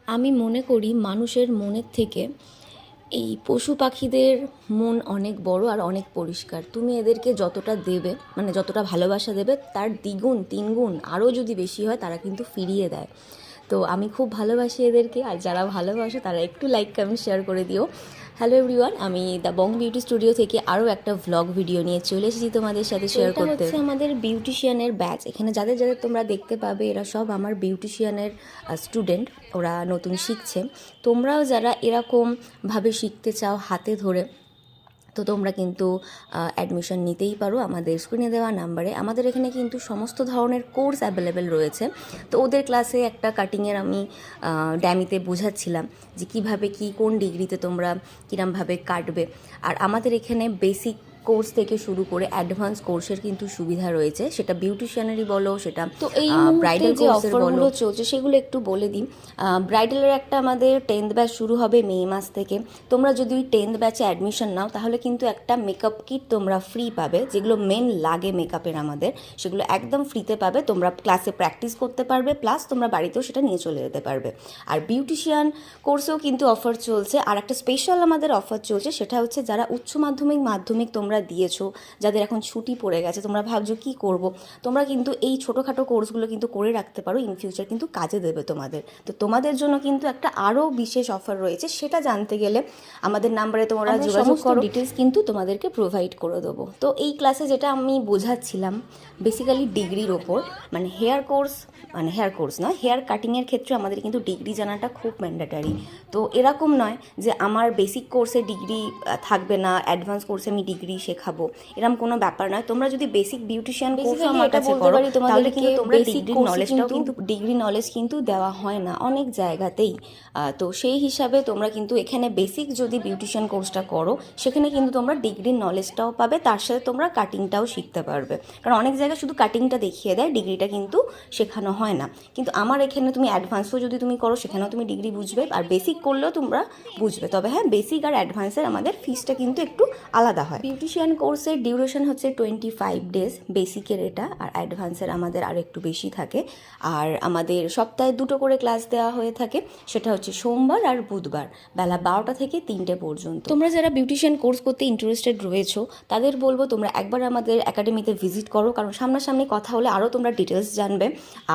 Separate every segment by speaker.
Speaker 1: আমি মনে করি মানুষের মনের থেকে এই পশু পাখিদের মন অনেক বড় আর অনেক পরিষ্কার। তুমি এদেরকে যতটা দেবে, মানে যতটা ভালোবাসা দেবে, তার দ্বিগুণ তিনগুণ আরও যদি বেশি হয় তারা কিন্তু ফিরিয়ে দেয়। তো আমি খুব ভালোবাসি এদেরকে, আর যারা ভালোবাসো তারা একটু লাইক কমেন্ট শেয়ার করে দিও। হ্যালো এভরিওয়ান, আমি দ্য বং বিউটি স্টুডিও থেকে আরও একটা ভ্লগ ভিডিও নিয়ে চলে এসেছি তোমাদের সাথে শেয়ার করতে। হচ্ছে আমাদের বিউটিশিয়ানের ব্যাচ। এখানে যাদের যাদের তোমরা দেখতে পাবে এরা সব আমার বিউটিশিয়ানের স্টুডেন্ট, ওরা নতুন শিখছে। তোমরাও যারা এরকমভাবে শিখতে চাও হাতে ধরে, তো তোমরা কিন্তু অ্যাডমিশন নিতেই পারো আমাদের স্ক্রিনে দেওয়া নাম্বারে। আমাদের এখানে কিন্তু সমস্ত ধরনের কোর্স অ্যাভেলেবেল রয়েছে। তো ওদের ক্লাসে একটা কাটিংয়ের আমি ড্যামিতে বোঝাচ্ছিলাম যে কীভাবে কোন ডিগ্রিতে তোমরা কীরমভাবে কাটবে। আর আমাদের এখানে বেসিক কোর্স থেকে শুরু করে অ্যাডভান্স কোর্সের কিন্তু সুবিধা রয়েছে, সেটা বিউটিশিয়ানেরই বলো, সেটা তো এই ব্রাইডাল যে অফারগুলো চলছে সেগুলো একটু বলে দিই। ব্রাইডালের একটা আমাদের 10th ব্যাচ শুরু হবে মে মাস থেকে। তোমরা যদি ওই 10th ব্যাচে অ্যাডমিশন নাও তাহলে কিন্তু একটা মেকআপ কিট তোমরা ফ্রি পাবে, যেগুলো মেন লাগে মেকআপের আমাদের, সেগুলো একদম ফ্রিতে পাবে। তোমরা ক্লাসে প্র্যাকটিস করতে পারবে, প্লাস তোমরা বাড়িতেও সেটা নিয়ে চলে যেতে পারবে। আর বিউটিশিয়ান কোর্সেও কিন্তু অফার চলছে। আর একটা স্পেশাল আমাদের অফার চলছে, সেটা হচ্ছে যারা উচ্চ মাধ্যমিক তোমরা দিয়েছো, যাদের এখন ছুটি পড়ে গেছে, তোমরা ভাবছো কি করব, তোমরা কিন্তু এই ছোটোখাটো কোর্সগুলো কিন্তু করে রাখতে পারো, ইন ফিউচার কিন্তু কাজে দেবে তোমাদের। তো তোমাদের জন্য কিন্তু একটা আরও বিশেষ অফার রয়েছে, সেটা জানতে গেলে আমাদের নাম্বারে তোমরা যোগাযোগ করো, ডিটেলস কিন্তু তোমাদেরকে প্রোভাইড করে দেবো। তো এই ক্লাসে যেটা আমি বোঝাচ্ছিলাম বেসিক্যালি ডিগ্রির ওপর, মানে হেয়ার কোর্স নয়, হেয়ার কাটিংয়ের ক্ষেত্রে আমাদের কিন্তু ডিগ্রি জানাটা খুব ম্যান্ডেটারি। তো এরকম নয় যে আমার বেসিক কোর্সে ডিগ্রি থাকবে না, অ্যাডভান্স কোর্সে আমি ডিগ্রি শেখাবো, এরকম কোনো ব্যাপার নয়। তোমরা যদি বেসিক বিউটিশিয়ান কোর্স আমার কাছে করো তাহলে কিন্তু তোমরা বেসিক নলেজটাও কিন্তু, ডিগ্রি নলেজ কিন্তু দেওয়া হয় না অনেক জায়গাতেই। তো সেই হিসাবে তোমরা কিন্তু এখানে বেসিক যদি বিউটিশিয়ান কোর্সটা করো সেখানে কিন্তু তোমরা ডিগ্রির নলেজটাও পাবে, তার সাথে তোমরা কাটিংটাও শিখতে পারবে। কারণ অনেক জায়গায় শুধু কাটিংটা দেখিয়ে দেয়, ডিগ্রিটা কিন্তু শেখানো হয় না। কিন্তু আমার এখানে তুমি অ্যাডভান্সও যদি তুমি করো সেখানেও তুমি ডিগ্রি বুঝবে, আর বেসিক করলেও তোমরা বুঝবে। তবে হ্যাঁ, বেসিক আর অ্যাডভান্সের আমাদের ফিসটা কিন্তু একটু আলাদা হয়। বিউটিশিয়ান কোর্সের ডিউরেশন হচ্ছে 25 ডেজ বেসিকের এটা, আর অ্যাডভান্সের আমাদের আর একটু বেশি থাকে। আর আমাদের সপ্তাহে 2টো করে ক্লাস দেওয়া হয়ে থাকে, সেটা হচ্ছে সোমবার আর বুধবার বেলা 12টা থেকে 3টে পর্যন্ত। তোমরা যারা বিউটিশিয়ান কোর্স করতে ইন্টারেস্টেড রয়েছো তাদের বলবো তোমরা একবার আমাদের একাডেমিতে ভিজিট করো, কারণ সামনাসামনি কথা হলে আরও তোমরা ডিটেলস জানবে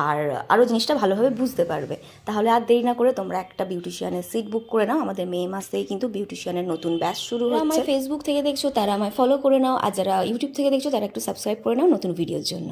Speaker 1: আর আরও জিনিসটা ভালোভাবে বুঝতে পারবে। তাহলে আর দেরি না করে তোমরা একটা বিউটিশিয়ানের সিট বুক করে নাও। আমাদের মে মাস থেকে কিন্তু বিউটিশিয়ানের নতুন ব্যাচ শুরু হচ্ছে। আমায় ফেসবুক থেকে দেখছো তারা আমায় ফলো করে নাও, আর যারা ইউটিউব থেকে দেখছো তারা একটু সাবস্ক্রাইব করে নাও নতুন ভিডিওর জন্য।